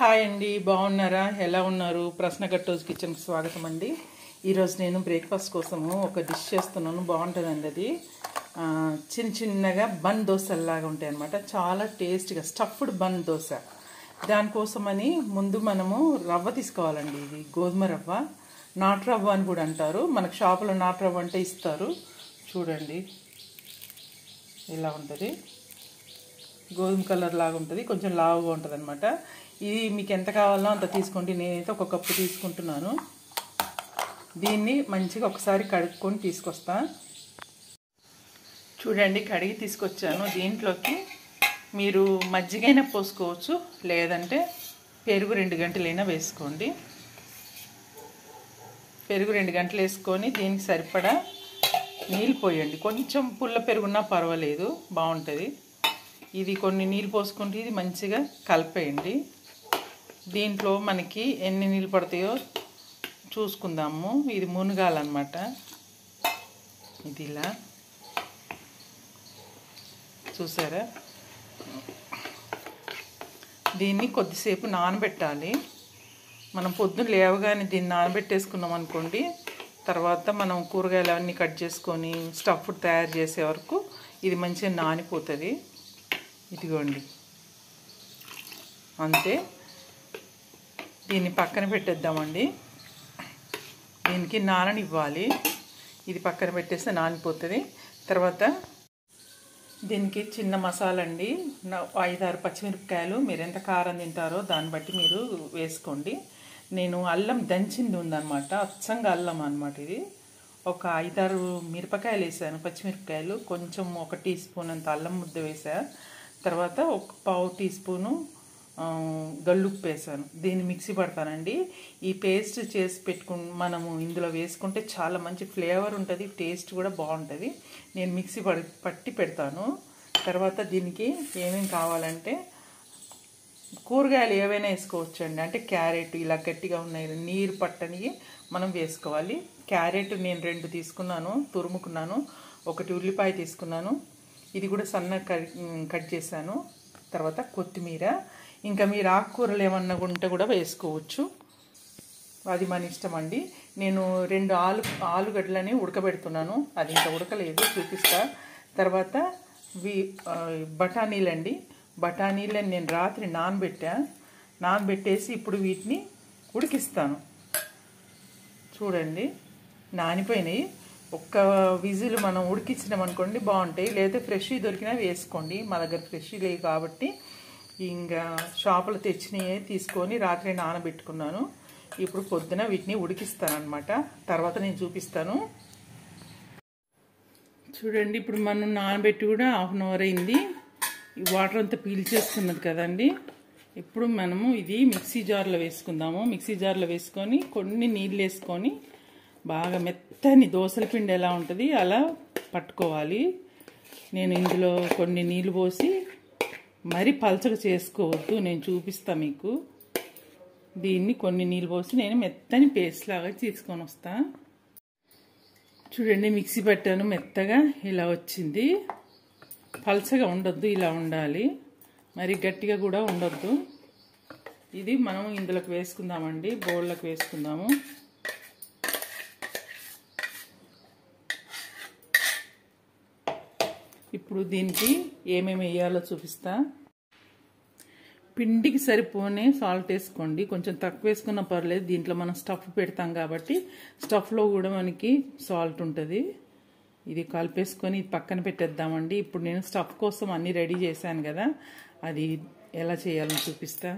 Hi అండి, బాగున్నారా? ఎలా ఉన్నారు? ప్రశ్న కట్టోజ్ కిచెన్కి స్వాగతం అండి. ఈరోజు నేను బ్రేక్ఫాస్ట్ కోసము ఒక డిష్ చేస్తున్నాను. బాగుంటుందండి అది. చిన్న చిన్నగా బన్ దోశలాగా ఉంటాయి అన్నమాట. చాలా టేస్ట్గా స్టఫ్డ్ బన్ దోశ. దానికోసమని ముందు మనము రవ్వ తీసుకోవాలండి. ఇది గోధుమ రవ్వ, నాటు రవ్వ అని కూడా అంటారు. మనకు షాపులో నాటు రవ్వ అంటే ఇస్తారు. చూడండి, ఇలా ఉంటుంది. గోధుమ కలర్ లాగా ఉంటుంది, కొంచెం లావుగా ఉంటుంది అనమాట. ఇది మీకు ఎంత కావాలో అంత తీసుకోండి. నేనైతే ఒక కప్పు తీసుకుంటున్నాను. దీన్ని మంచిగా ఒకసారి కడుక్కొని తీసుకొస్తా. చూడండి, కడిగి తీసుకొచ్చాను. దీంట్లోకి మీరు మజ్జిగైనా పోసుకోవచ్చు, లేదంటే పెరుగు 2 గంటలైనా వేసుకోండి. పెరుగు 2 గంటలు వేసుకొని దీనికి సరిపడా నీళ్ళు పోయండి. కొంచెం పుల్ల పెరుగున్నా పర్వాలేదు, బాగుంటుంది. ఇది కొన్ని నీళ్ళు పోసుకుంటే ఇది మంచిగా కలిపేయండి. దీంట్లో మనకి ఎన్ని నీళ్ళు పడతాయో చూసుకుందాము. ఇది మునగాలన్నమాట. ఇది ఇలా చూసారా? దీన్ని కొద్దిసేపు నానబెట్టాలి. మనం పొద్దున్న లేవగానే దీన్ని నానబెట్టేసుకున్నాం అనుకోండి, తర్వాత మనం కూరగాయలు అవన్నీ కట్ చేసుకొని స్టఫ్ తయారు చేసే వరకు ఇది మంచిగా నానిపోతుంది. ఇదిగోండి, అంతే. దీన్ని పక్కన పెట్టేద్దామండి. దీనికి నాననివ్వాలి. ఇది పక్కన పెట్టేస్తే నానిపోతుంది. తర్వాత దీనికి చిన్న మసాలా అండి, 5-6 పచ్చిమిరపకాయలు. మీరు ఎంత కారం తింటారో దాన్ని బట్టి మీరు వేసుకోండి. నేను అల్లం దంచింది ఉందన్నమాట, అచ్చంగా అల్లం అన్నమాట. ఇది ఒక 5-6 మిరపకాయలు వేసాను, పచ్చిమిరపకాయలు. కొంచెం 1 టీ స్పూన్ అంత అల్లం ముద్ద వేసా. తర్వాత ఒక పావు టీ స్పూను గల్లుప్పు వేసాను. దీన్ని మిక్సీ పడతానండి. ఈ పేస్ట్ చేసి మనము ఇందులో వేసుకుంటే చాలా మంచి ఫ్లేవర్ ఉంటుంది, టేస్ట్ కూడా బాగుంటుంది. నేను మిక్సీ పట్టి పెడతాను. తర్వాత దీనికి ఏమేమి కావాలంటే కూరగాయలు ఏవైనా వేసుకోవచ్చండి. అంటే క్యారెట్ ఇలా గట్టిగా ఉన్నాయి, నీరు పట్టని మనం వేసుకోవాలి. క్యారెట్ నేను 2 తీసుకున్నాను, తురుముకున్నాను. 1 ఉల్లిపాయ తీసుకున్నాను, ఇది కూడా సన్నగా కట్ చేశాను. తర్వాత కొత్తిమీర, ఇంకా మీరు ఆకుకూరలు ఏమన్నా ఉంటే కూడా వేసుకోవచ్చు, అది మన ఇష్టం అండి. నేను 2 ఆలుగడ్డలని ఉడకబెడుతున్నాను, అది ఇంకా ఉడకలేదు, చూపిస్తా. తర్వాత బఠానీలండి. బఠానీలని నేను రాత్రి నానబెట్టేసి ఇప్పుడు వీటిని ఉడికిస్తాను. చూడండి, నానిపోయినాయి. ఒక్క విజిల్ మనం ఉడికించినాం అనుకోండి బాగుంటాయి. లేదా ఫ్రెష్ దొరికినా వేసుకోండి. మా దగ్గర ఫ్రెష్ లేవు కాబట్టి ఇంకా షాపులో తెచ్చినవి తీసుకొని రాత్రి నానబెట్టుకున్నాను. ఇప్పుడు పొద్దున వీటిని ఉడికిస్తాను అనమాట. తర్వాత నేను చూపిస్తాను. చూడండి, ఇప్పుడు మనం నానబెట్టి కూడా 1/2 అవర్ అయింది. ఈ వాటర్ అంతా పీల్చేసుకున్నది కదండి. ఇప్పుడు మనము ఇది మిక్సీ జార్లో వేసుకుందాము. మిక్సీ జార్లో వేసుకొని కొన్ని నీళ్ళు వేసుకొని బాగా మెత్తని దోసల పిండి ఎలా ఉంటుంది అలా పట్టుకోవాలి. నేను ఇందులో కొన్ని నీళ్ళు పోసి మరీ పలచగా చేసుకోవద్దు, నేను చూపిస్తా మీకు. దీన్ని కొన్ని నీళ్ళు పోసి నేను మెత్తని పేస్ట్ లాగా తీసుకొని వస్తా. చూడండి, మిక్సీ పట్టాను, మెత్తగా ఇలా వచ్చింది. పలచగా ఉండొద్దు, ఇలా ఉండాలి. మరి గట్టిగా కూడా ఉండొద్దు. ఇది మనం ఇందులోకి వేసుకుందామండి, బౌల్లోకి వేసుకుందాము. ఇప్పుడు దీనికి ఏమేమి వేయాలో చూపిస్తా. పిండికి సరిపోనే సాల్ట్ వేసుకోండి, కొంచెం తక్కువ వేసుకున్నా పర్లేదు. దీంట్లో మనం స్టఫ్ పెడతాం కాబట్టి స్టఫ్లో కూడా మనకి సాల్ట్ ఉంటుంది. ఇది కలిపేసుకొని ఇది పక్కన పెట్టేద్దామండి. ఇప్పుడు నేను స్టఫ్ కోసం అన్నీ రెడీ చేశాను కదా, అది ఎలా చేయాలో చూపిస్తా.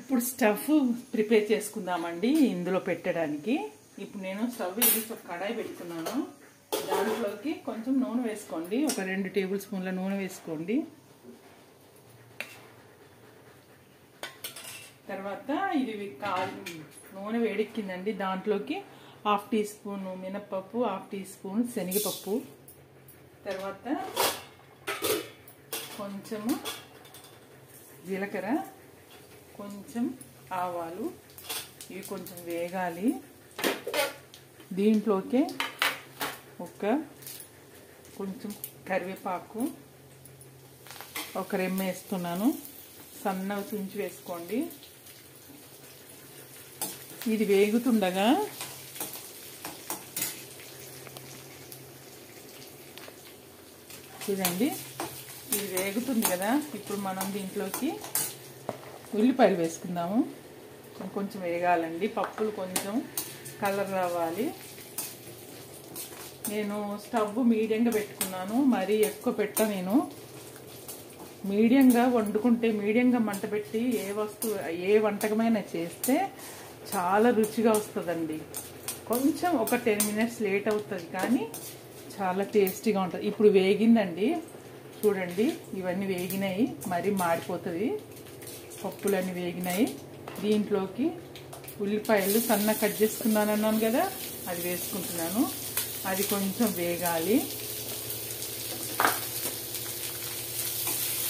ఇప్పుడు స్టఫ్ ప్రిపేర్ చేసుకుందామండి ఇందులో పెట్టడానికి. ఇప్పుడు నేను స్టవ్ కడాయి పెట్టుకున్నాను. దాంట్లోకి కొంచెం నూనె వేసుకోండి, ఒక 2 టేబుల్ స్పూన్ల నూనె వేసుకోండి. తర్వాత ఇది నూనె వేడెక్కిందండి. దాంట్లోకి 1/2 టీ స్పూన్ మినప్పప్పు, 1/2 టీ స్పూన్ శనగపప్పు, తర్వాత కొంచెము జీలకర్ర, కొంచెం ఆవాలు, ఇవి కొంచెం వేగాలి. దీంట్లోకి కొంచెం కరివేపాకు, ఒక రెమ్మ వేస్తున్నాను. సన్నగా తుంచి వేసుకోండి. ఇది వేగుతుండగా చూడండి, ఇది వేగుతుంది కదా. ఇప్పుడు మనం దీంట్లోకి ఉల్లిపాయలు వేసుకుందాము. కొంచెం వేగాలండి, పప్పులు కొంచెం కలర్ రావాలి. నేను స్టవ్ మీడియంగా పెట్టుకున్నాను, మరీ ఎక్కువ నేను మీడియంగా వండుకుంటే, మీడియంగా మంట పెట్టి ఏ వంటకమైనా చేస్తే చాలా రుచిగా వస్తుందండి. కొంచెం ఒక 10 minutes లేట్ అవుతుంది, కానీ చాలా టేస్టీగా ఉంటుంది. ఇప్పుడు వేగిందండి, చూడండి, ఇవన్నీ వేగినాయి, మరీ మాడిపోతుంది. పప్పులన్నీ వేగినాయి. దీంట్లోకి ఉల్లిపాయలు సన్న కట్ చేసుకున్నాను అన్నాను కదా, అది వేసుకుంటున్నాను. అది కొంచెం వేగాలి.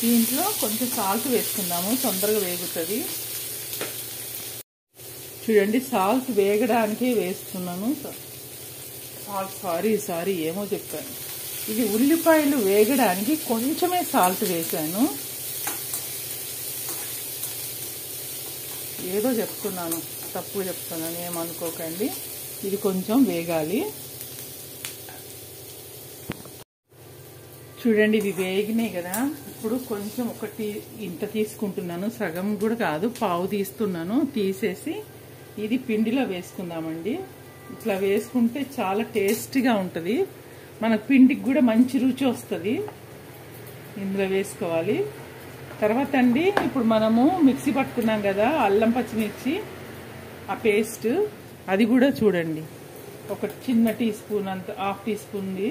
దీంట్లో కొంచెం సాల్ట్ వేసుకుందాము, తొందరగా వేగుతుంది. చూడండి, సాల్ట్ వేగడానికి వేస్తున్నాను. సారీ ఏమో చెప్పాను. ఇది ఉల్లిపాయలు వేగడానికి కొంచెమే సాల్ట్ వేసాను. ఏదో చెప్తున్నాను, తప్పు చెప్తున్నాను, ఏమనుకోకండి. ఇది కొంచెం వేగాలి. చూడండి, ఇవి వేగినాయి కదా. ఇప్పుడు కొంచెం ఇంత తీసుకుంటున్నాను, సగం కూడా కాదు, పావు తీస్తున్నాను. తీసేసి ఇది పిండిలో వేసుకుందామండి. ఇట్లా వేసుకుంటే చాలా టేస్టీగా ఉంటుంది. మనకు పిండికి కూడా మంచి రుచి వస్తుంది. ఇందులో వేసుకోవాలి. తర్వాత అండి, ఇప్పుడు మనము మిక్సీ పట్టుకున్నాం కదా, అల్లం పచ్చిమిర్చి ఆ పేస్ట్, అది కూడా చూడండి, ఒక చిన్న టీ స్పూన్ అంత, 1/2 టీ స్పూన్ది,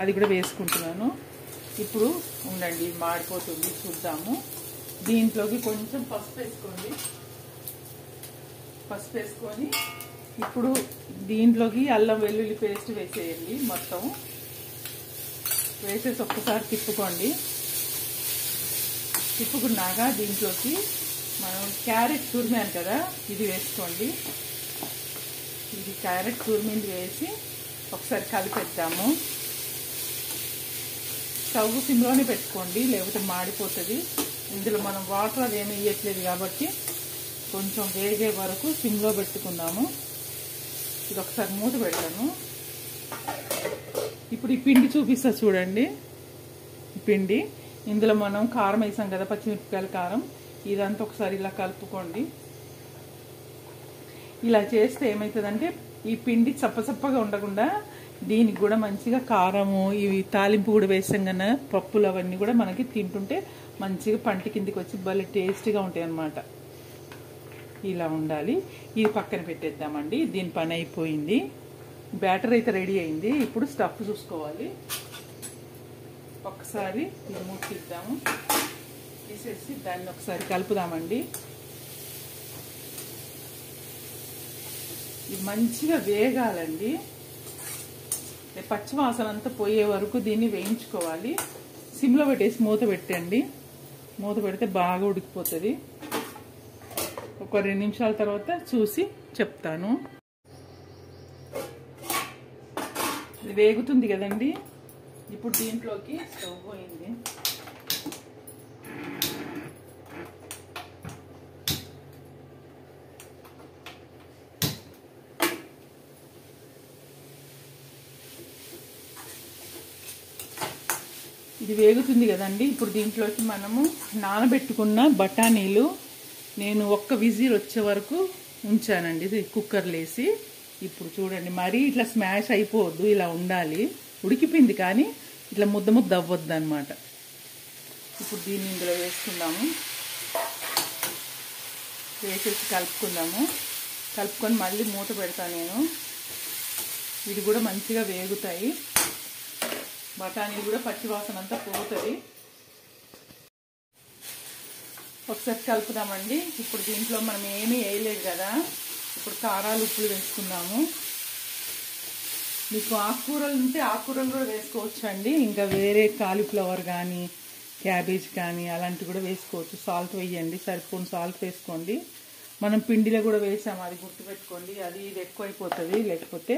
అది కూడా వేసుకుంటున్నాను. ఇప్పుడు ఉండండి, మాడిపోతుంది, చూద్దాము. దీంట్లోకి కొంచెం పసుపు వేసుకోండి. పసుపు వేసుకొని ఇప్పుడు దీంట్లోకి అల్లం వెల్లుల్లి పేస్ట్ వేసేయండి. మొత్తం వేసేసి ఒక్కసారి తిప్పుకోండి. తిప్పుకున్నాక దీంట్లోకి మనం క్యారెట్ తురిమాను కదా, ఇది వేసుకోండి. ఇది క్యారెట్ తురిమింది వేసి ఒకసారి కలిపేద్దాము. స్టవ్ సిమ్లోనే పెట్టుకోండి, లేకపోతే మాడిపోతుంది. ఇందులో మనం వాటర్ అదేమీ వేయట్లేదు కాబట్టి కొంచెం వేగే వరకు సిమ్లో పెట్టుకుందాము. ఇది ఒకసారి మూత పెట్టాను. ఇప్పుడు ఈ పిండి చూపిస్తా చూడండి. పిండి ఇందులో మనం కారం వేసాం కదా, పచ్చిమిరపకాయల కారం, ఇదంతా ఒకసారి ఇలా కలుపుకోండి. ఇలా చేస్తే ఏమవుతుందంటే, ఈ పిండి చప్పచప్పగా ఉండకుండా దీనికి కూడా మంచిగా కారము, ఇవి తాలింపు కూడా వేసాం కదా, పప్పులు అవన్నీ కూడా మనకి తింటుంటే మంచిగా పంట కిందికి వచ్చి భలే టేస్టీగా ఉంటాయి అన్నమాట. ఇలా ఉండాలి. ఇది పక్కన పెట్టేద్దామండి. దీని పని అయిపోయింది. బ్యాటర్ అయితే రెడీ అయింది. ఇప్పుడు స్టఫ్ చూసుకోవాలి. ఒకసారి ఇది మూసిద్దాము. తీసేసి దాన్ని ఒకసారి కలుపుదామండి. ఇది మంచిగా వేగాలండి. పచ్చివాసన అంతా పోయే వరకు దీన్ని వేయించుకోవాలి. సిమ్లో పెట్టేసి మూత పెట్టండి. మూత పెడితే బాగా ఉడికిపోతుంది. ఒక 2 నిమిషాల తర్వాత చూసి చెప్తాను. ఇది వేగుతుంది కదండి. ఇప్పుడు దీంట్లోకి స్టవ్ పోయింది. ఇది వేగుతుంది కదండి. ఇప్పుడు దీంట్లోకి మనము నానబెట్టుకున్న బఠానీలు, నేను ఒక్క విజిల్ వచ్చే వరకు ఉంచానండి కుక్కర్లో వేసి. ఇప్పుడు చూడండి, మరీ ఇట్లా స్మాష్ అయిపోవద్దు, ఇలా ఉండాలి. ఉడికిపోయింది కానీ ఇట్లా ముద్ద ముద్ద అవ్వద్దు అనమాట. ఇప్పుడు దీన్ని ఇందులో వేసుకుందాము. వేసేసి కలుపుకుందాము. కలుపుకొని మళ్ళీ మూత పెడతాను నేను. ఇది కూడా మంచిగా వేగుతాయి. బఠానీలు కూడా పచ్చివాసన అంతా పోతుంది. ఒకసారి కలుపుదామండి. ఇప్పుడు దీంట్లో మనం ఏమీ వేయలేదు కదా, ఇప్పుడు కారాలు ఉప్పులు వేసుకుందాము. మీకు ఆకుకూరలు ఉంటే ఆకుకూరలు కూడా వేసుకోవచ్చు అండి. ఇంకా వేరే కాలీఫ్లవర్ కానీ క్యాబేజ్ కానీ అలాంటివి కూడా వేసుకోవచ్చు. సాల్ట్ వేయండి, సరిపోని సాల్ట్ వేసుకోండి. మనం పిండిలో కూడా వేసాము, అది గుర్తుపెట్టుకోండి. అది ఇది ఎక్కువైపోతుంది, లేకపోతే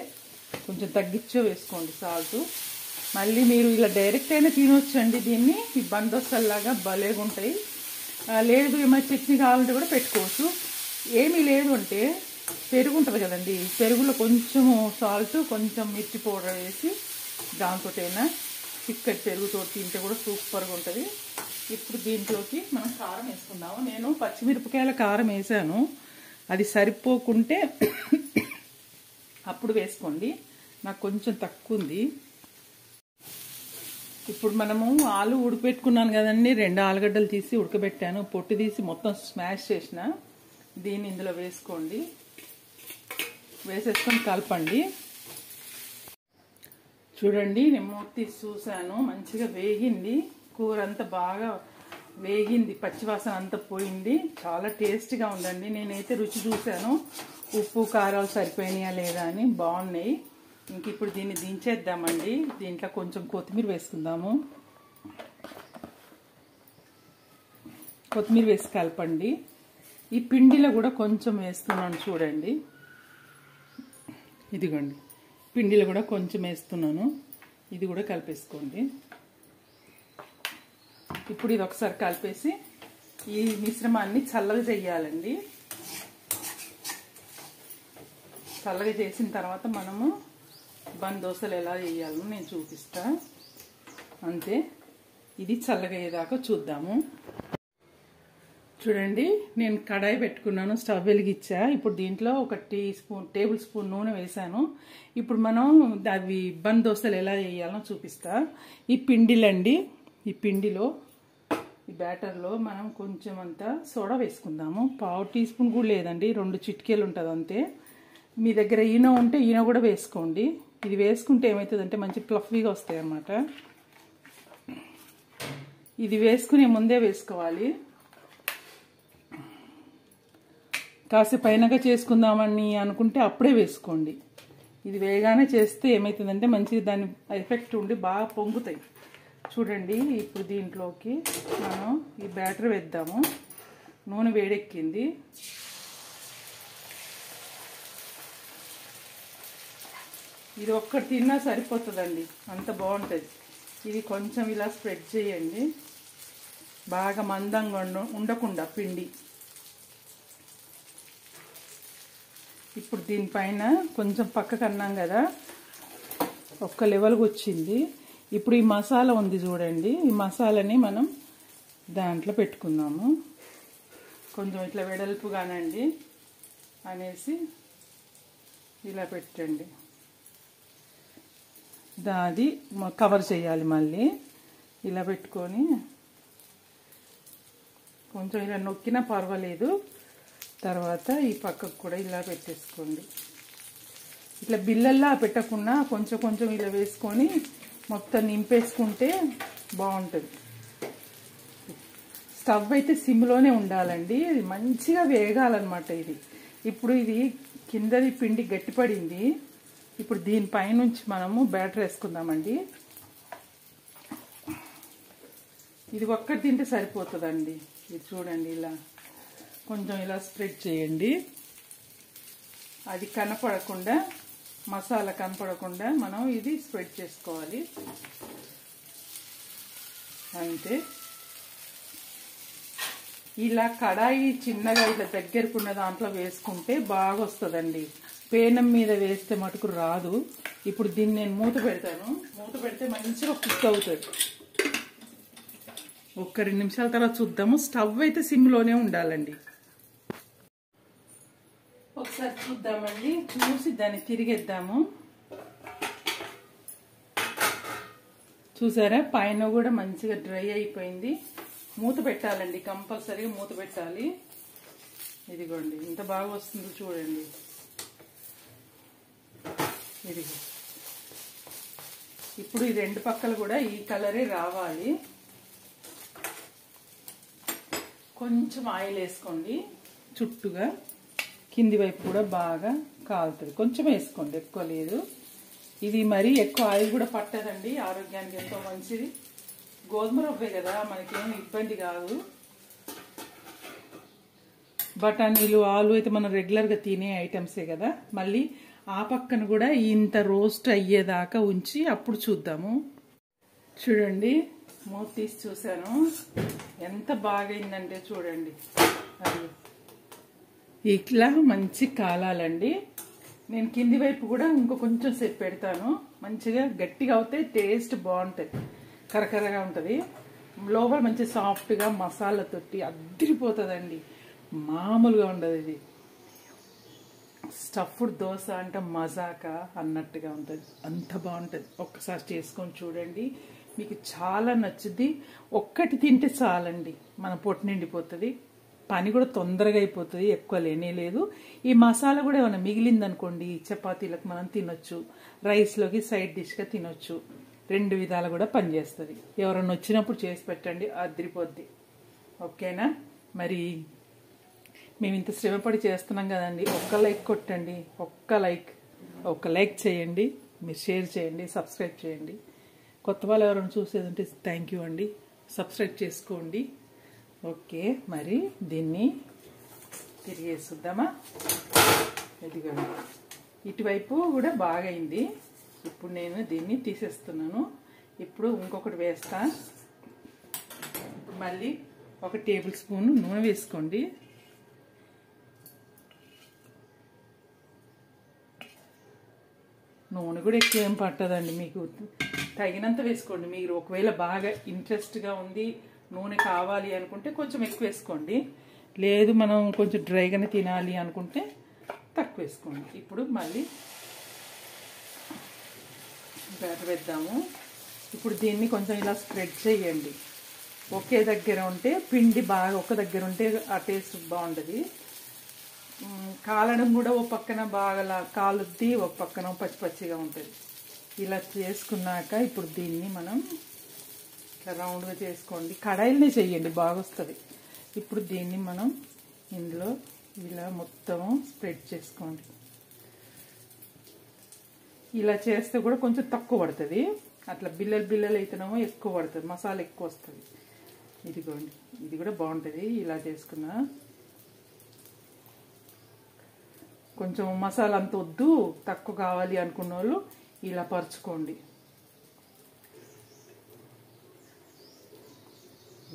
కొంచెం తగ్గించో వేసుకోండి సాల్ట్. మళ్ళీ మీరు ఇలా డైరెక్ట్ అయినా తినొచ్చండి దీన్ని. ఈ బందోసల్లాగా భలేగా ఉంటాయి. లేదు ఏమైనా చట్నీ కావాలంటే కూడా పెట్టుకోవచ్చు. ఏమీ లేదు అంటే పెరుగు ఉంటుంది కదండి, పెరుగులో కొంచెము సాల్ట్, కొంచెం మిర్చి పౌడర్ వేసి దాంతోటైనా చిక్కటి పెరుగుతో తింటే కూడా సూపర్గా ఉంటుంది. ఇప్పుడు దీంట్లోకి మనం కారం వేసుకుందాము. నేను పచ్చిమిరపకాయల కారం వేసాను, అది సరిపోకుంటే అప్పుడు వేసుకోండి. నాకు కొంచెం తక్కువ ఉంది. ఇప్పుడు మనము ఆలు ఉడకబెట్టుకున్నాను కదండి, 2 ఆలుగడ్డలు తీసి ఉడకబెట్టాను, పొట్టు తీసి మొత్తం స్మాష్ చేసిన. దీన్ని ఇందులో వేసుకోండి, వేసేసుకొని కలపండి. చూడండి, నేను మూత తీసి చూసాను, మంచిగా వేగింది. కూర అంతా బాగా వేగింది, పచ్చివాసన అంతా పోయింది. చాలా టేస్టీగా ఉందండి. నేనైతే రుచి చూశాను, ఉప్పు కారాలు సరిపోయినాయా లేదా అని. బాగున్నాయి. ఇంక ఇప్పుడు దీన్ని దించేద్దామండి. దీంట్లో కొంచెం కొత్తిమీర వేసుకుందాము. కొత్తిమీర వేసి కలపండి. ఈ పిండిలో కూడా కొంచెం వేస్తున్నాను చూడండి, ఇదిగోండి, పిండిలో కూడా కొంచెం వేస్తున్నాను. ఇది కూడా కలిపేసుకోండి. ఇప్పుడు ఇది ఒకసారి కలిపేసి ఈ మిశ్రమాన్ని చల్లగా చేయాలండి. చల్లగా చేసిన తర్వాత మనము బన్ దోశలు ఎలా చేయాలో నేను చూపిస్తా. అంతే, ఇది చల్లగా అయ్యేదాకా చూద్దాము. చూడండి, నేను కడాయి పెట్టుకున్నాను, స్టవ్ వెలిగించా. ఇప్పుడు దీంట్లో ఒక టేబుల్ స్పూన్ నూనె వేసాను. ఇప్పుడు మనం అవి బన్ దోశలు ఎలా చేయాలో చూపిస్తా. ఈ పిండిలండి, ఈ పిండిలో, ఈ బ్యాటర్లో మనం కొంచెం అంతా సోడా వేసుకుందాము. 1/2 టీ స్పూన్ కూడా లేదండి, 2 చిటికేలు ఉంటుంది అంతే. మీ దగ్గర ఈనో ఉంటే ఈనో కూడా వేసుకోండి. ఇది వేసుకుంటే ఏమవుతుందంటే మంచి ఫ్లఫీగా వస్తాయి అన్నమాట. ఇది వేసుకునే ముందే వేసుకోవాలి. కాసేపు పైనగా చేసుకుందామని అనుకుంటే అప్పుడే వేసుకోండి. ఇది వేగానే చేస్తే ఏమవుతుందంటే మంచిగా దాని ఎఫెక్ట్ ఉండి బాగా పొంగుతాయి. చూడండి, ఇప్పుడు దీంట్లోకి మనం ఈ బ్యాటర్ వేద్దాము. నూనె వేడెక్కింది. ఇది ఒక్కటి తిన్నా సరిపోతుందండి, అంత బాగుంటుంది. ఇది కొంచెం ఇలా స్ప్రెడ్ చేయండి, బాగా మందంగా ఉండకుండా పిండి. ఇప్పుడు దీనిపైన కొంచెం పక్కకు అన్నాం కదా, ఒక్క లెవెల్కి వచ్చింది. ఇప్పుడు ఈ మసాలా ఉంది చూడండి, ఈ మసాలాని మనం దాంట్లో పెట్టుకుందాము. కొంచెం ఇట్లా వెడల్పుగానండి అనేసి ఇలా పెట్టండి. అది కవర్ చేయాలి. మళ్ళీ ఇలా పెట్టుకొని కొంచెం ఇలా నొక్కినా పర్వాలేదు. తర్వాత ఈ పక్కకు కూడా ఇలా పెట్టేసుకోండి. ఇట్లా బిల్లల్లా పెట్టకుండా కొంచెం కొంచెం ఇలా వేసుకొని మొత్తం నింపేసుకుంటే బాగుంటుంది. స్టవ్ అయితే సిమ్లోనే ఉండాలండి, ఇది మంచిగా వేగాలన్నమాట. ఇది ఇప్పుడు ఇది కిందది పిండి గట్టిపడింది. ఇప్పుడు దీనిపైనుంచి మనము బ్యాటర్ వేసుకుందామండి. ఇది ఒక్కటి తింటే సరిపోతుందండి. ఇది చూడండి, ఇలా కొంచెం ఇలా స్ప్రెడ్ చేయండి. అది కనపడకుండా, మసాలా కనపడకుండా మనం ఇది స్ప్రెడ్ చేసుకోవాలి. అంతే. ఇలా కడాయి చిన్నగా ఇట్లా దగ్గరకున్న దాంట్లో వేసుకుంటే బాగా వస్తుందండి. పేనం మీద వేస్తే మటుకు రాదు. ఇప్పుడు దీన్ని నేను మూత పెడతాను. మూత పెడితే మంచిగా కుక్ అవుతుంది. ఒక్క 2 నిమిషాల తర్వాత చూద్దాము. స్టవ్ అయితే సిమ్లోనే ఉండాలండి. ఒకసారి చూద్దామండి, చూసి దాన్ని తిరిగేద్దాము. చూసారా, పైన కూడా మంచిగా డ్రై అయిపోయింది. మూత పెట్టాలండి, కంపల్సరీగా మూత పెట్టాలి. ఇదిగోండి, ఇంత బాగా వస్తుందో చూడండి. ఇదిగో ఇప్పుడు ఈ 2 పక్కలు కూడా ఈ కలరే రావాలి. కొంచెం ఆయిల్ వేసుకోండి చుట్టుగా, కింది వైపు కూడా బాగా కాలుతుంది. కొంచెం వేసుకోండి, ఎక్కువ లేదు. ఇది మరీ ఎక్కువ ఆయిల్ కూడా పట్టదండి, ఆరోగ్యానికి ఎంతో మంచిది. గోధుమ రవ్వే కదా, మనకేమి ఇబ్బంది కాదు. బఠానీలు, ఆలు అయితే మనం రెగ్యులర్గా తినే ఐటమ్సే కదా. మళ్ళీ ఆ పక్కన కూడా ఇంత రోస్ట్ అయ్యేదాకా ఉంచి అప్పుడు చూద్దాము. చూడండి, మూత తీసి చూశాను, ఎంత బాగైందంటే చూడండి. అది ఇట్లా మంచి కాలాలండి. నేను కింది వైపు కూడా ఇంకో కొంచెం సేపు పెడతాను. మంచిగా గట్టిగా అవుతే టేస్ట్ బాగుంటుంది, కరకరగా ఉంటుంది. లోపల మంచి సాఫ్ట్గా మసాలా తొట్టి అద్దరిపోతుందండి. మామూలుగా ఉండదు. ఇది స్టఫ్డ్ దోశ అంటే మజాక అన్నట్టుగా ఉంటుంది, అంత బాగుంటుంది. ఒక్కసారి చేసుకొని చూడండి, మీకు చాలా నచ్చుద్ది. ఒక్కటి తింటే చాలండి, మన పొట్టు నిండిపోతుంది. పని కూడా తొందరగా అయిపోతుంది, ఎక్కువ లేనే లేదు. ఈ మసాలా కూడా ఏమైనా మిగిలిందనుకోండి చపాతీలకు మనం తినొచ్చు, రైస్లోకి సైడ్ డిష్గా తినొచ్చు. 2 విధాలు కూడా పనిచేస్తుంది. ఎవరన్నా వచ్చినప్పుడు చేసి పెట్టండి, అదిరిపోద్ది. ఓకేనా? మరి మేము ఇంత శ్రమపడి చేస్తున్నాం కదండి. ఒక్క లైక్ కొట్టండి, ఒక్క లైక్ చేయండి, మీరు షేర్ చేయండి, సబ్స్క్రైబ్ చేయండి. కొత్త వాళ్ళు ఎవరైనా చూసేది ఉంటే థ్యాంక్ యూ అండి, సబ్స్క్రైబ్ చేసుకోండి. ఓకే, మరి దీన్ని తిరిగేసుద్దామా? ఇదిగోండి, ఇటువైపు కూడా బాగైంది. ఇప్పుడు నేను దీన్ని తీసేస్తున్నాను. ఇప్పుడు ఇంకొకటి వేస్తా. మళ్ళీ 1 టేబుల్ స్పూన్ నూనె వేసుకోండి. నూనె కూడా ఎక్కువ ఏం పట్టదండి, మీకు తగినంత వేసుకోండి. మీరు ఒకవేళ బాగా ఇంట్రెస్ట్గా ఉంది, నూనె కావాలి అనుకుంటే కొంచెం ఎక్కువ వేసుకోండి. లేదు మనం కొంచెం డ్రైగానే తినాలి అనుకుంటే తక్కువ వేసుకోండి. ఇప్పుడు మళ్ళీ బ్యాటర్ వేద్దాము. ఇప్పుడు దీన్ని కొంచెం ఇలా స్ప్రెడ్ చేయండి. ఒకే దగ్గర ఉంటే పిండి బాగా ఒక దగ్గర ఉంటే ఆ టేస్ట్ బాగుంటుంది. కాలడం కూడా ఒక పక్కన బాగా కాలుద్ది, ఒక పక్కన పచ్చి పచ్చిగా ఉంటుంది. ఇలా చేసుకున్నాక ఇప్పుడు దీన్ని మనం ఇట్లా రౌండ్గా చేసుకోండి. కడాయిలనే చెయ్యండి, బాగా వస్తుంది. ఇప్పుడు దీన్ని మనం ఇందులో ఇలా మొత్తం స్ప్రెడ్ చేసుకోండి. ఇలా చేస్తే కూడా కొంచెం తక్కువ పడుతుంది. అట్లా బిల్లలు అయితేనేమో ఎక్కువ పడుతుంది, మసాలా ఎక్కువ వస్తుంది. ఇదిగోండి, ఇది కూడా బాగుంటుంది. ఇలా చేసుకున్నా కొంచెం మసాలా అంత వద్దు, తక్కువ కావాలి అనుకున్న వాళ్ళు ఇలా పరుచుకోండి.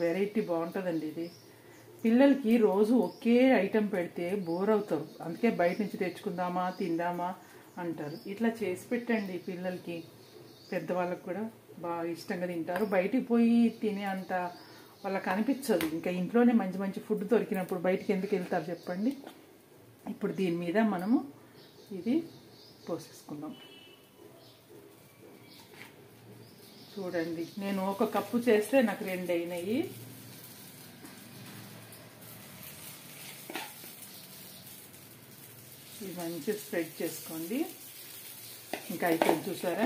వెరైటీ బాగుంటుందండి ఇది. పిల్లలకి రోజు ఒకే ఐటెం పెడితే బోర్ అవుతారు, అందుకే బయట నుంచి తెచ్చుకుందామా తిందామా అంటారు. ఇట్లా చేసి పెట్టండి పిల్లలకి, పెద్దవాళ్ళకి కూడా బాగా ఇష్టంగా తింటారు. బయటికి పోయి తినే అంత వాళ్ళకి అనిపించదు. ఇంకా ఇంట్లోనే మంచి మంచి ఫుడ్ దొరికినప్పుడు బయటికి ఎందుకు వెళ్తారు చెప్పండి. ఇప్పుడు దీని మీద మనము ఇది పోసేసుకుందాం. చూడండి, నేను 1 కప్పు చేస్తే నాకు 2 అయినాయి. ఇది మంచిగా స్ప్రెడ్ చేసుకోండి. ఇంకా అయిపోయింది చూసారా?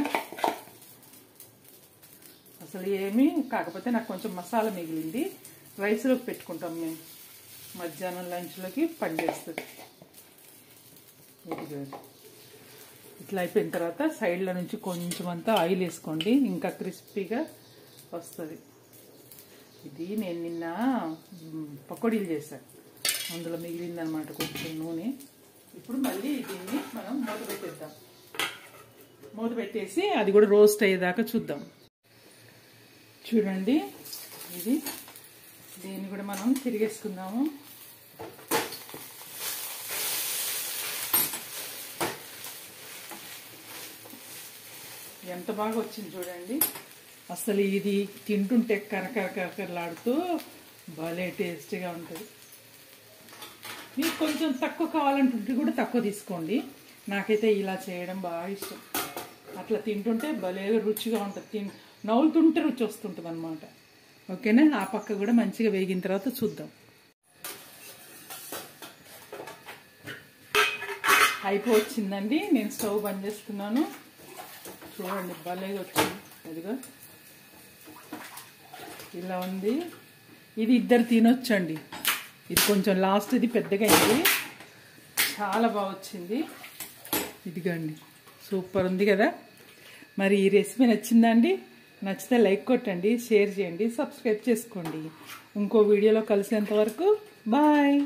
అసలు ఏమీ కాకపోతే నాకు కొంచెం మసాలా మిగిలింది, రైస్లోకి పెట్టుకుంటాం మేము. మధ్యాహ్నం లంచ్లోకి పనిచేస్తుంది. ఇట్లా అయిపోయిన తర్వాత సైడ్ల నుంచి కొంచెం అంతా ఆయిల్ వేసుకోండి, ఇంకా క్రిస్పీగా వస్తుంది. ఇది నేను నిన్న పకోడీలు చేశాను, అందులో మిగిలిందనమాట కొంచెం నూనె. ఇప్పుడు మళ్ళీ దీన్ని మనం మూత పెట్టేద్దాం. మూత పెట్టేసి అది కూడా రోస్ట్ అయ్యేదాకా చూద్దాం. చూడండి, దీన్ని కూడా మనం తిరిగేసుకుందాము. ఎంత బాగా వచ్చింది చూడండి. అసలు ఇది తింటుంటే కరకరలాడుతూ భలే టేస్టీగా ఉంటుంది. మీకు కొంచెం తక్కువ కావాలంటుంటే కూడా తక్కువ తీసుకోండి. నాకైతే ఇలా చేయడం బాగా ఇష్టం. అట్లా తింటుంటే భలే రుచిగా ఉంటుంది, నవ్వుతుంటే రుచి వస్తుంటుంది అన్నమాట. ఓకేనా? ఆ పక్క కూడా మంచిగా వేగిన తర్వాత చూద్దాం. అయిపోవచ్చిందండి, నేను స్టవ్ బంద్ చేస్తున్నాను. చూడండి, భలేగా వచ్చింది. అదిగా ఇలా ఉంది. ఇది 2 తినొచ్చండి. ఇది కొంచెం లాస్ట్ ఇది పెద్దగా అయింది, చాలా బాగా వచ్చింది. ఇదిగోండి, సూపర్ ఉంది కదా. మరి ఈ రెసిపీ నచ్చిందండి? నచ్చితే లైక్ కొట్టండి, షేర్ చేయండి, సబ్స్క్రైబ్ చేసుకోండి. ఇంకో వీడియోలో కలిసేంత వరకు బాయ్.